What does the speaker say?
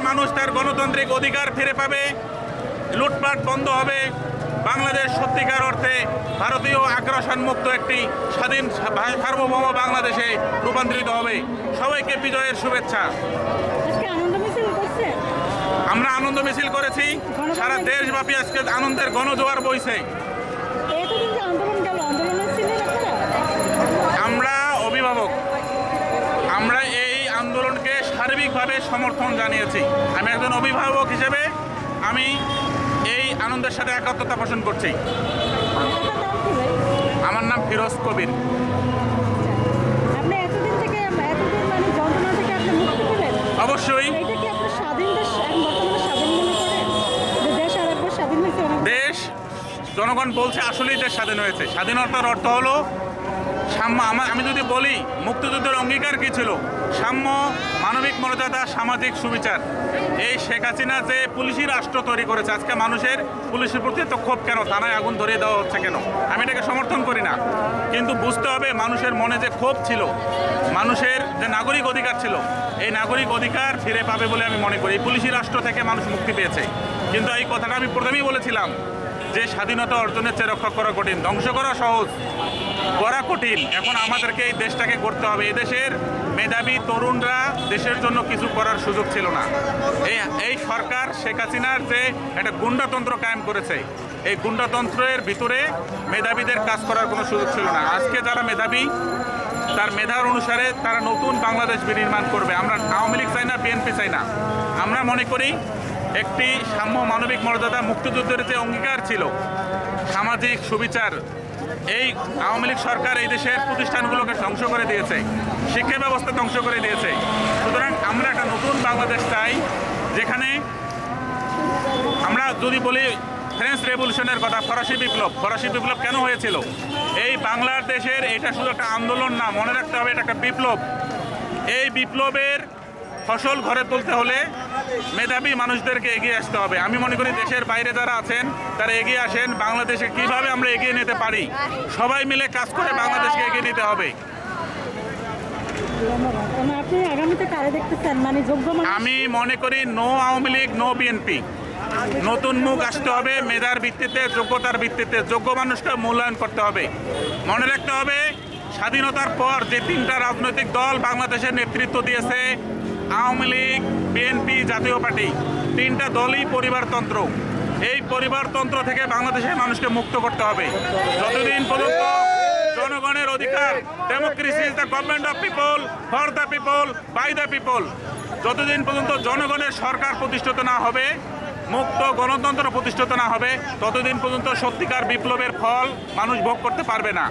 মানুষ তার গণতান্ত্রিক অধিকার ফিরে পাবে, লুটপাট বন্ধ হবে, বাংলাদেশ সত্যিকার অর্থে ভারতীয় আগ্রাসন মুক্ত একটি স্বাধীন সার্বভৌম বাংলাদেশে রূপান্তরিত হবে। সবাইকে বিজয়ের শুভেচ্ছা। আমরা আনন্দ মিছিল করেছি, সারা দেশব্যাপী আজকে আনন্দের গণজোয়ার বইছে। আমরা অভিভাবক, আমরা এই আন্দোলনকে সার্বিকভাবে সমর্থন জানিয়েছি। আমি একজন অভিভাবক হিসেবে আমি এই আনন্দের সাথে একাত্মতা পোষণ করছি। আমার নাম ফিরোজ কবির। অবশ্যই দেশ, জনগণ বলছে আসলেই দেশ স্বাধীন হয়েছে। স্বাধীনতার অর্থ হলো সাম্য। আমি যদি বলি মুক্তিযুদ্ধের অঙ্গীকার কি ছিল, সাম্য, মানবিক মর্যাদা, সামাজিক সুবিচার। এই শেখ হাসিনা যে পুলিশি রাষ্ট্র তৈরি করেছে, আজকে মানুষের পুলিশের প্রতি এত ক্ষোভ কেন, থানায় আগুন ধরিয়ে দেওয়া হচ্ছে কেন? আমি এটাকে সমর্থন করি না, কিন্তু বুঝতে হবে মানুষের মনে যে ক্ষোভ ছিল, মানুষের যে নাগরিক অধিকার ছিল, এই নাগরিক অধিকার ফিরে পাবে বলে আমি মনে করি। এই পুলিশি রাষ্ট্র থেকে মানুষ মুক্তি পেয়েছে, কিন্তু এই কথাটা আমি প্রথমেই বলেছিলাম যে স্বাধীনতা অর্জনের চেয়ে রক্ষা করা কঠিন, ধ্বংস করা সহজ, করা কঠিন। এখন আমাদেরকে এই দেশটাকে গড়তে হবে। এদেশের মেধাবী তরুণরা দেশের জন্য কিছু করার সুযোগ ছিল না। এই সরকার শেখ হাসিনার যে একটা গুন্ডাতন্ত্র কায়েম করেছে, এই গুন্ডাতন্ত্রের ভিতরে মেধাবীদের কাজ করার কোনো সুযোগ ছিল না। আজকে যারা মেধাবী, তার মেধার অনুসারে তারা নতুন বাংলাদেশ বিনির্মাণ করবে। আমরা আওয়ামী লীগ চাই না, বিএনপি চাই না। আমরা মনে করি একটি সাম্য, মানবিক মর্যাদা, মুক্তিযুদ্ধের যে অঙ্গীকার ছিল, সামাজিক সুবিচার, এই আওয়ামী লীগ সরকার এই দেশের প্রতিষ্ঠানগুলোকে ধ্বংস করে দিয়েছে, শিক্ষা ব্যবস্থা ধ্বংস করে দিয়েছে। সুতরাং আমরা একটা নতুন বাংলাদেশ চাই, যেখানে আমরা যদি বলি ফ্রেঞ্চ রেভলিউশনের কথা, ফরাসি বিপ্লব কেন হয়েছিল? এই বাংলাদেশের এটা শুধু একটা আন্দোলন না, মনে রাখতে হবে এটা একটা বিপ্লব। এই বিপ্লবের ফসল ঘরে তুলতে হলে মেধাবী মানুষদেরকে এগিয়ে আসতে হবে। আমি মনে করি দেশের বাইরে যারা আছেন তারা এগিয়ে আসেন। বাংলাদেশে কিভাবে আমরা এগিয়ে নিতে পারি, সবাই মিলে কাজ করে বাংলাদেশকে এগিয়ে নিতে হবে। আমি মনে করি নো আওয়ামী লীগ, নো বিএনপি। নতুন মুখ আসতে হবে, মেধার ভিত্তিতে, যোগ্যতার ভিত্তিতে। যোগ্য মানুষকে মূল্যায়ন করতে হবে। মনে রাখতে হবে স্বাধীনতার পর যে তিনটা রাজনৈতিক দল বাংলাদেশের নেতৃত্ব দিয়েছে, আওয়ামী লীগ, বিএনপি, জাতীয় পার্টি, তিনটা দলই পরিবারতন্ত্র। এই পরিবারতন্ত্র থেকে বাংলাদেশের মানুষকে মুক্ত করতে হবে। যতদিন পর্যন্ত জনগণের অধিকার, democracy is the government of people, for the people, by the people, যতদিন পর্যন্ত জনগণের সরকার প্রতিষ্ঠিত না হবে, মুক্ত গণতন্ত্র প্রতিষ্ঠিত না হবে, ততদিন পর্যন্ত সত্যিকার বিপ্লবের ফল মানুষ ভোগ করতে পারবে না।